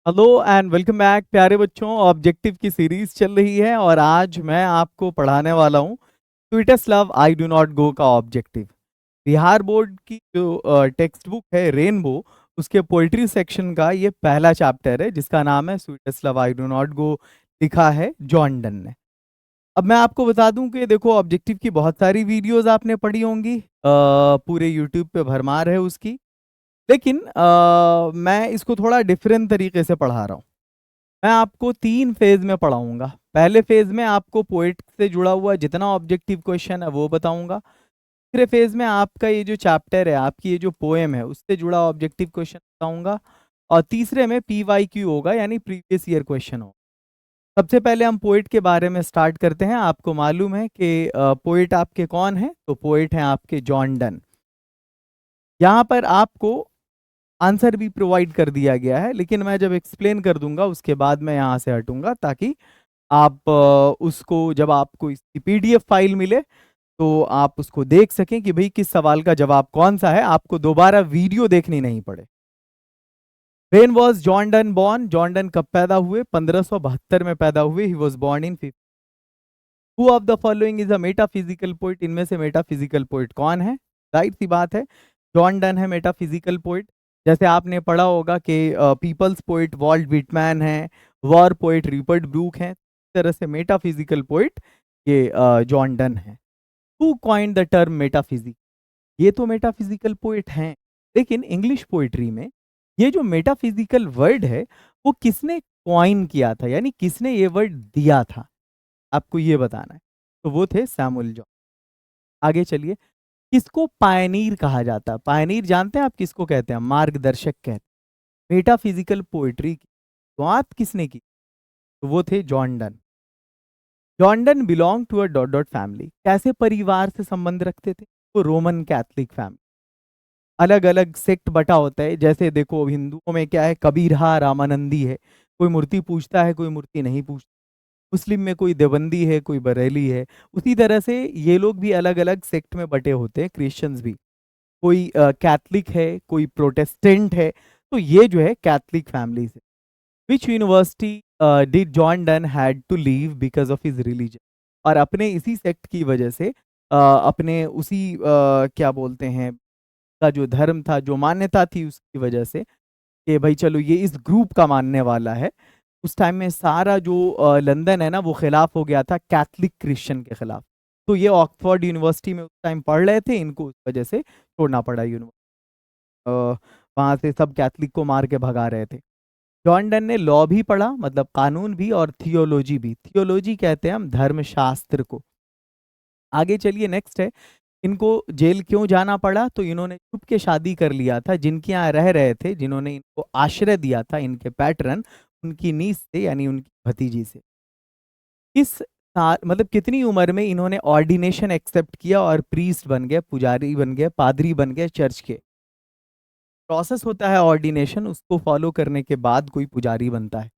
Hello and welcome back प्यारे बच्चों। Objective की सीरीज चल रही है और आज मैं आपको पढ़ाने वाला हूँ sweetest love I do not गो का ऑब्जेक्टिव। बिहार बोर्ड की जो टेक्स्ट बुक है रेनबो, उसके पोइट्री सेक्शन का ये पहला चैप्टर है जिसका नाम है sweetest love I do not गो। लिखा है जॉन डन ने। अब मैं आपको बता दूं कि देखो, ऑब्जेक्टिव की बहुत सारी वीडियोस आपने पढ़ी होंगी, पूरे यूट्यूब पे भरमार है उसकी। लेकिन मैं इसको थोड़ा डिफरेंट तरीके से पढ़ा रहा हूँ। मैं आपको 3 फेज में पढ़ाऊंगा। पहले फेज में आपको पोएट से जुड़ा हुआ जितना ऑब्जेक्टिव क्वेश्चन है वो बताऊंगा। दूसरे फेज में आपका ये जो चैप्टर है, आपकी ये जो पोएम है, उससे जुड़ा ऑब्जेक्टिव क्वेश्चन बताऊंगा। और तीसरे में PYQ होगा, यानी प्रीवियस ईयर क्वेश्चन होगा। सबसे पहले हम पोएट के बारे में स्टार्ट करते हैं। आपको मालूम है कि पोएट आपके कौन है? तो पोएट हैं आपके जॉन डन। यहाँ पर आपको आंसर भी प्रोवाइड कर दिया गया है, लेकिन मैं जब एक्सप्लेन कर दूंगा उसके बाद मैं यहाँ से हटूंगा, ताकि आप उसको, जब आपको इसकी PDF फाइल मिले तो आप उसको देख सकें कि भाई किस सवाल का जवाब कौन सा है, आपको दोबारा वीडियो देखनी नहीं पड़े। When was John Donne born? John Donne कब पैदा हुए? 1572 में पैदा हुए। He was born in 50। Who of the following is a metaphysical poet? इनमें से मेटाफिजिकल पोइट कौन है? जाहिर सी बात है, जॉन डन है मेटाफिजिकल पोइट। जैसे आपने पढ़ा होगा कि पीपल्स पोइट वॉल्ट विटमैन है, वॉर पोइट रिपर्ट ब्रूक है। इस तरह से मेटाफिजिकल पोइट ये जॉन डन है। Who coined the term metaphysic? ये तो मेटाफिजिकल पोइट हैं, लेकिन इंग्लिश पोइट्री में ये जो मेटाफिजिकल वर्ड है वो किसने कॉइन किया था, यानी किसने ये वर्ड दिया था, आपको ये बताना है। तो वो थे सैमुअल जॉन। आगे चलिए। किसको पायनीर कहा जाता है? पायनीर जानते हैं आप किसको कहते हैं? मार्गदर्शक कहते हैं मेटाफिजिकल पोइट्री की। तो आप किसने की? तो वो थे John Donne. John Donne belong to a dot dot family. कैसे परिवार से संबंध रखते थे? वो रोमन कैथलिक फैमिली। अलग अलग सेक्ट बटा होता है। जैसे देखो, हिंदुओं में क्या है, कबीरहा रामानंदी है। कोई मूर्ति पूजता है, कोई मूर्ति नहीं पूजता। मुस्लिम में कोई देवबंदी है, कोई बरेली है। उसी तरह से ये लोग भी अलग अलग सेक्ट में बटे होते हैं, क्रिश्चियंस भी। कोई कैथलिक है, कोई प्रोटेस्टेंट है। तो ये जो है कैथलिक फैमिली से। Which university did John Donne had to leave because of his religion? और अपने इसी सेक्ट की वजह से, अपने उसी क्या बोलते हैं, का जो धर्म था, जो मान्यता थी, उसकी वजह से कि भाई चलो ये इस ग्रुप का मानने वाला है। उस टाइम में सारा जो लंदन है ना, वो खिलाफ हो गया था कैथलिक क्रिश्चियन के खिलाफ। तो ये ऑक्सफोर्ड यूनिवर्सिटी में उस टाइम पढ़ रहे थे, इनको उस वजह से छोड़ना पड़ा यूनिवर्सिटी। वहां से सब कैथलिक को मार के भगा रहे थे। जॉन डन ने लॉ भी पढ़ा, मतलब कानून भी, और थियोलॉजी भी। थियोलॉजी कहते हैं हम धर्मशास्त्र को। आगे चलिए, नेक्स्ट है। इनको जेल क्यों जाना पड़ा? तो इन्होंने छुप के शादी कर लिया था। जिनके यहाँ रह रहे थे, जिन्होंने इनको आश्रय दिया था, इनके पैटर्न, उनकी नीस से, यानी उनकी भतीजी से। किस साल, मतलब कितनी उम्र में इन्होंने ऑर्डिनेशन एक्सेप्ट किया और प्रीस्ट बन गए, पुजारी बन गए, पादरी बन गए चर्च के? प्रोसेस होता है ऑर्डिनेशन, उसको फॉलो करने के बाद कोई पुजारी बनता है।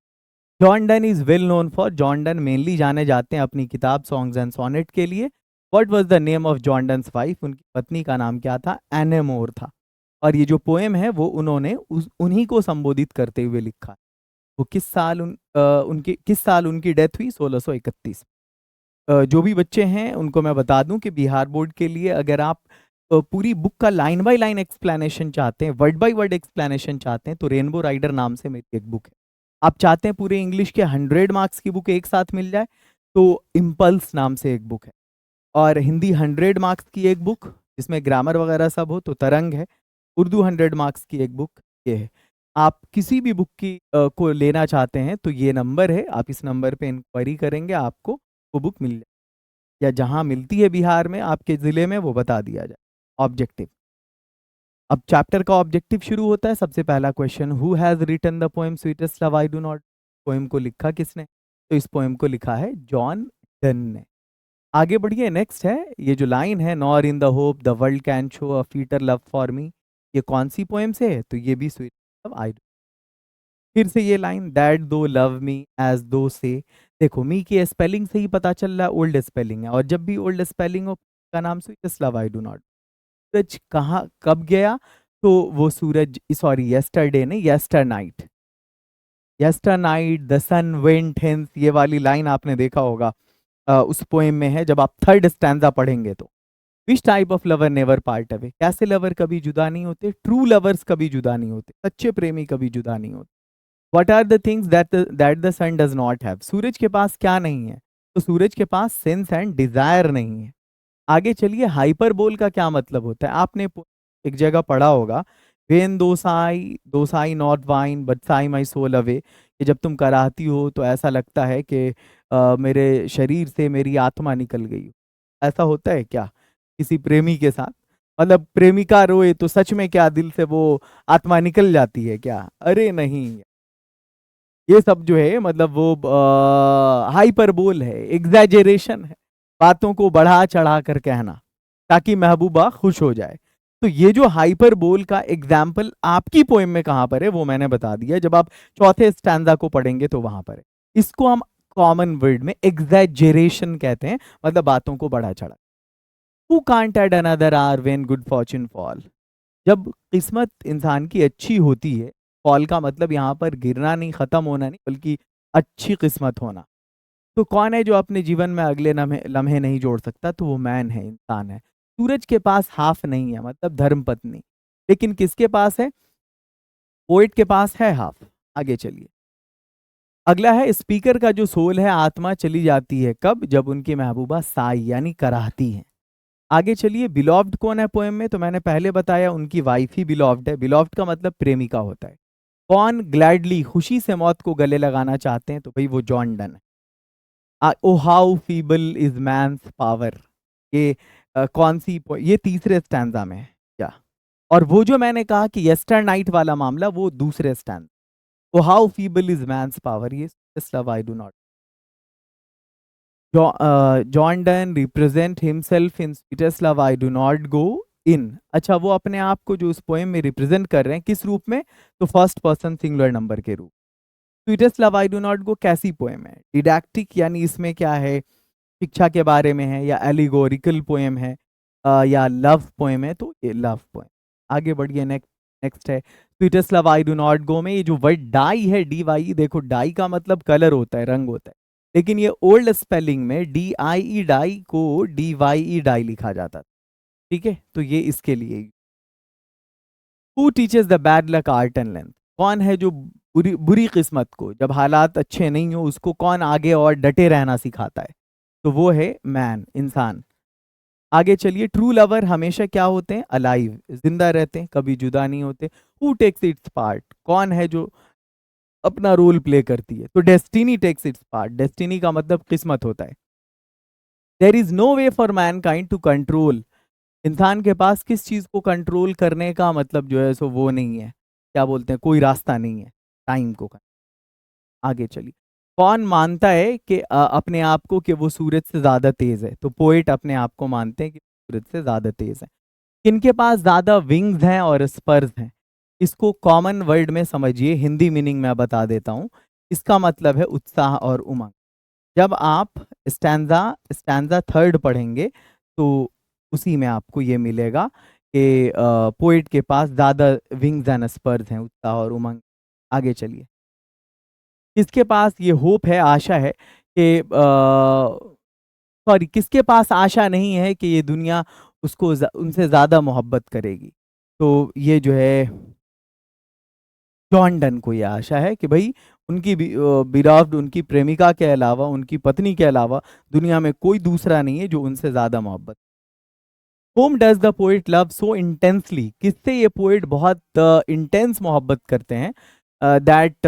John Donne is well known for, John Donne mainly जाने जाते हैं अपनी किताब सॉन्ग्स एंड सोनेट के लिए। What was the name of John Donne's wife? उनकी पत्नी का नाम क्या था? एने मोर था। और ये जो पोएम है वो उन्होंने उन्हीं को संबोधित करते हुए लिखा है। वो किस साल उनकी किस साल उनकी डेथ हुई? 1631। जो भी बच्चे हैं उनको मैं बता दूं कि बिहार बोर्ड के लिए अगर आप पूरी बुक का लाइन बाय लाइन एक्सप्लेनेशन चाहते हैं, वर्ड बाय वर्ड एक्सप्लेनेशन चाहते हैं, तो रेनबो राइडर नाम से मेरी एक बुक है। आप चाहते हैं पूरे इंग्लिश के 100 मार्क्स की बुक एक साथ मिल जाए, तो इम्पल्स नाम से एक बुक है। और हिंदी 100 मार्क्स की एक बुक जिसमें ग्रामर वगैरह सब हो, तो तरंग है। उर्दू 100 मार्क्स की एक बुक ये है। आप किसी भी बुक की को लेना चाहते हैं तो ये नंबर है, आप इस नंबर पे इंक्वायरी करेंगे, आपको वो बुक मिल जाए, या जहां मिलती है बिहार में आपके ज़िले में वो बता दिया जाए। ऑब्जेक्टिव। अब चैप्टर का ऑब्जेक्टिव शुरू होता है। सबसे पहला question, who has written the poem sweetest love I do not? Poem को लिखा किसने? तो इस पोएम को लिखा है जॉन डन ने। आगे बढ़िए, नेक्स्ट है। ये जो लाइन है, nor in the hope the world can show a fitter love for me, ये कौन सी पोएम से है? तो ये भी स्वीट लव आई। फिर से ये line, that though love me as though से। देखो, मी की स्पेलिंग से ही पता चल रहा है ओल्ड स्पेलिंग है, और जब भी ओल्ड स्पेलिंग हो का नाम sweetest love I do not. सूरज कहाँ कब गया? तो वो सूरज, सॉरी, यस्टरडे नहीं, yesternight. Yesternight the sun went hence, ये वाली लाइन आपने देखा होगा उस पोएम में है, जब आप थर्ड स्टैंजा पढ़ेंगे तो। Which type of lover never part away, कैसे लवर कभी जुदा नहीं होते, ट्रू लवर्स कभी जुदा नहीं होते, सच्चे प्रेमी कभी जुदा नहीं होते। What are the things that the sun does not have, सूरज के पास क्या नहीं है, तो सूरज के पास सेंस एंड डिजायर नहीं है। आगे चलिए, हाइपरबोल का क्या मतलब होता है, आपने एक जगह पढ़ा होगा, when thou sigh not wind but sigh my soul away, कि जब तुम कराहती हो तो ऐसा लगता है कि मेरे शरीर से मेरी आत्मा निकल गई। ऐसा होता है क्या किसी प्रेमी के साथ? मतलब प्रेमिका रोए तो सच में क्या दिल से वो आत्मा निकल जाती है क्या? अरे नहीं, ये सब जो है मतलब वो हाइपरबोल है, एग्जैजरेशन है, बातों को बढ़ा चढ़ा कर कहना ताकि महबूबा खुश हो जाए। तो ये जो हाइपरबोल का एग्जाम्पल आपकी पोएम में कहां पर है वो मैंने बता दिया, जब आप चौथे स्टैंजा को पढ़ेंगे तो वहां पर है। इसको हम कॉमन वर्ड में एग्जैजरेशन कहते हैं, मतलब बातों को बढ़ा चढ़ा। Who can't add another hour when good fortune fall, जब किस्मत इंसान की अच्छी होती है, फॉल का मतलब यहाँ पर गिरना नहीं, खत्म होना नहीं, बल्कि अच्छी किस्मत होना, तो कौन है जो अपने जीवन में अगले लम्हे लम्हे नहीं जोड़ सकता? तो वो मैन है, इंसान है। सूरज के पास हाफ नहीं है, मतलब धर्म पत्नी, लेकिन किसके पास है? पोइट के पास है हाफ। आगे चलिए, अगला है, स्पीकर का जो सोल है, आत्मा चली जाती है कब? जब उनकी महबूबा साई यानी कराहती है। आगे चलिए, बिलॉव्ड कौन है पोएम में? तो मैंने पहले बताया उनकी वाइफ ही बिलॉव्ड है। बिलॉव्ड का मतलब प्रेमिका होता है। कौन ग्लैडली खुशी से मौत को गले लगाना चाहते हैं? तो भाई वो जॉन डन है। O how feeble is man's power, ये कौन सी ये तीसरे स्टैंजा में है क्या? और वो जो मैंने कहा कि यस्टर नाइट वाला मामला, वो दूसरे stand. O how feeble is man's power, ये love I do not. John Donne represent himself in sweetest love I do not go in. अच्छा, वो अपने आप को जो उस पोएम में रिप्रेजेंट कर रहे हैं किस रूप में? तो फर्स्ट पर्सन सिंगुलर नंबर के रूप। Sweetest love I do not गो कैसी पोएम है? डिडैक्टिक, यानी इसमें क्या है, शिक्षा के बारे में है, या एलिगोरिकल पोएम है, या लव पोएम है? तो ये लव पोएम। आगे बढ़िए, नेक्स्ट नेक्स्ट है sweetest love I do not गो में ये जो वर्ड डाई है, डी वाई, देखो डाई का मतलब कलर होता है, रंग होता है, लेकिन ये ओल्ड स्पेलिंग में डी आई ई डाई को डी वाई ई डाई लिखा जाता था। ठीक है, तो ये इसके लिए। Who teaches the bad luck art and length, कौन है जो बुरी बुरी किस्मत को, जब हालात अच्छे नहीं हो उसको कौन आगे और डटे रहना सिखाता है? तो वो है मैन, इंसान। आगे चलिए, ट्रू लवर हमेशा क्या होते हैं? अलाइव, जिंदा रहते हैं, कभी जुदा नहीं होते। हु टेक्स इट्स पार्ट, कौन है जो अपना रोल प्ले करती है? तो destiny takes its part, destiny का मतलब किस्मत होता है। There is no way for mankind to control, इंसान के पास किस चीज को कंट्रोल करने का मतलब जो है सो वो नहीं है, क्या बोलते हैं, कोई रास्ता नहीं है टाइम को। आगे चलिए, कौन मानता है कि अपने आप को कि वो सूरज से ज्यादा तेज है? तो पोएट अपने आप को मानते हैं कि सूरज से ज्यादा तेज है। किनके पास ज्यादा विंग्स हैं और स्पर्स हैं? इसको कॉमन वर्ड में समझिए, हिंदी मीनिंग मैं बता देता हूँ। इसका मतलब है उत्साह और उमंग। जब आप स्टैंजा स्टैंजा थर्ड पढ़ेंगे तो उसी में आपको ये मिलेगा कि पोएट के पास ज्यादा विंग्स एंड स्पर्स हैं, उत्साह और उमंग। आगे चलिए, किसके पास ये होप है, आशा है कि सॉरी, किसके पास आशा नहीं है कि ये दुनिया उसको उनसे ज्यादा मोहब्बत करेगी? तो ये जो है जॉन डन को ये आशा है कि भाई उनकी बिराव्ड, उनकी प्रेमिका के अलावा, उनकी पत्नी के अलावा दुनिया में कोई दूसरा नहीं है जो उनसे ज्यादा मोहब्बत। Whom does the poet love so intensely, किससे ये पोएट बहुत इंटेंस मोहब्बत करते हैं? That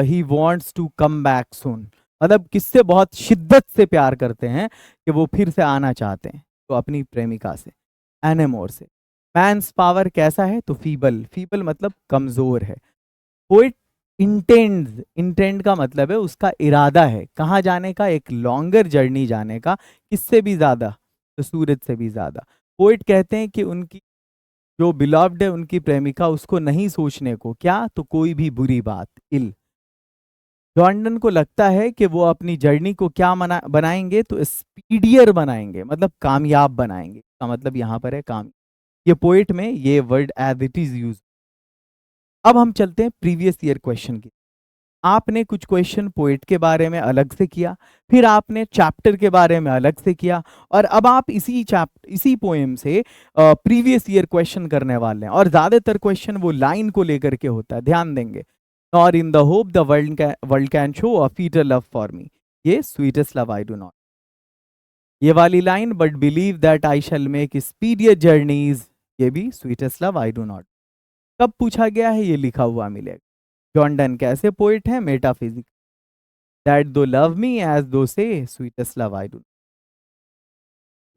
he wants to come back soon, मतलब किससे बहुत शिद्दत से प्यार करते हैं कि वो फिर से आना चाहते हैं? तो अपनी प्रेमिका से, एनेमोर से। मैंस पावर कैसा है? तो फीबल, फीबल मतलब कमजोर है। पोएट इंटेंड्स, इंटेंड का मतलब है उसका इरादा है कहाँ जाने का? एक लॉन्गर जर्नी जाने का। किससे भी ज्यादा? तो सूरज से भी ज्यादा। पोएट कहते हैं कि उनकी जो बिलव्ड है, उनकी प्रेमिका, उसको नहीं सोचने को क्या? तो कोई भी बुरी बात, इल। जॉर्डन को लगता है कि वो अपनी जर्नी को क्या बनाएंगे? तो स्पीडियर बनाएंगे, मतलब कामयाब बनाएंगे, का मतलब यहाँ पर है काम। ये पोएट में ये word as it is use. अब हम चलते हैं प्रीवियस ईयर क्वेश्चन की। आपने कुछ क्वेश्चन पोएट के बारे में अलग से किया, फिर आपने चैप्टर के बारे में अलग से किया, और अब आप इसी पोएम से प्रीवियस ईयर क्वेश्चन करने वाले हैं। और ज्यादातर क्वेश्चन वो लाइन को लेकर के होता है, ध्यान देंगे। Nor in the hope the world can show a fitter love for me, ये sweetest love I do not, ये वाली line, but believe that I shall make speedier journeys, ये भी sweetest love I do not. कब पूछा गया है, ये लिखा हुआ मिलेगा। जॉन डन कैसे पोइट है, metaphysics, that though love me as though say sweetest love I do.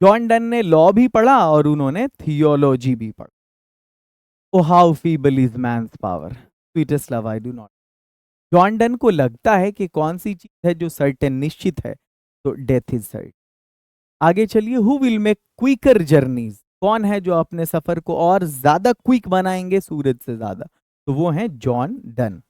John Donne ने लॉ भी पढ़ा और उन्होंने थियोलॉजी भी पढ़ा। O how feeble is man's power, sweetest love I do not. John Donne को लगता है कि कौन सी चीज है जो सर्टेन निश्चित है, तो डेथ इज सर्टेन। आगे चलिए, who will make quicker journeys, कौन है जो अपने सफर को और ज्यादा क्विक बनाएंगे सूरज से ज्यादा, तो वो है जॉन डन।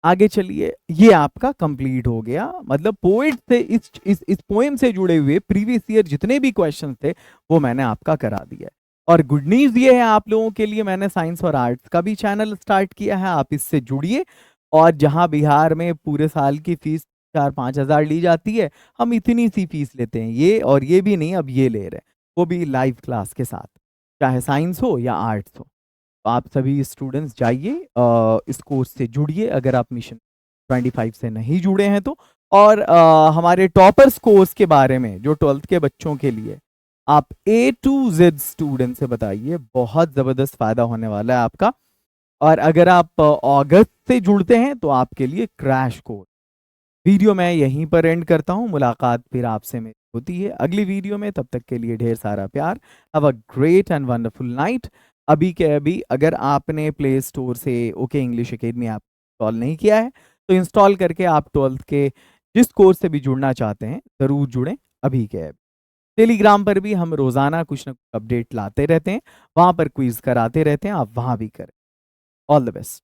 आगे चलिए, ये आपका कंप्लीट हो गया, मतलब पोएट से इस पोएम से जुड़े हुए प्रीवियस ईयर जितने भी क्वेश्चन थे वो मैंने आपका करा दिया है। और गुड न्यूज ये है आप लोगों के लिए, मैंने साइंस और आर्ट्स का भी चैनल स्टार्ट किया है, आप इससे जुड़िए। और जहां बिहार में पूरे साल की फीस 4-5 हज़ार ली जाती है, हम इतनी सी फीस लेते हैं, ये और ये भी नहीं, अब ये ले रहे हैं, वो भी लाइव क्लास के साथ, चाहे साइंस हो या आर्ट्स हो। तो आप सभी स्टूडेंट्स जाइए, इस कोर्स से जुड़िए अगर आप मिशन 25 से नहीं जुड़े हैं तो। और हमारे टॉपर्स कोर्स के बारे में जो 12th के बच्चों के लिए, आप A to Z स्टूडेंट से बताइए, बहुत जबरदस्त फायदा होने वाला है आपका। और अगर आप अगस्त से जुड़ते हैं तो आपके लिए क्रैश कोर्स। वीडियो मैं यहीं पर एंड करता हूं, मुलाकात फिर आपसे मेरी होती है अगली वीडियो में, तब तक के लिए ढेर सारा प्यार। Have a great and wonderful night. अभी के अभी अगर आपने प्ले स्टोर से okay English academy app install नहीं किया है तो इंस्टॉल करके आप 12th के जिस कोर्स से भी जुड़ना चाहते हैं ज़रूर जुड़ें अभी के अभी। टेलीग्राम पर भी हम रोज़ाना कुछ ना कुछ अपडेट लाते रहते हैं, वहाँ पर क्विज कराते रहते हैं, आप वहाँ भी करें। All the best.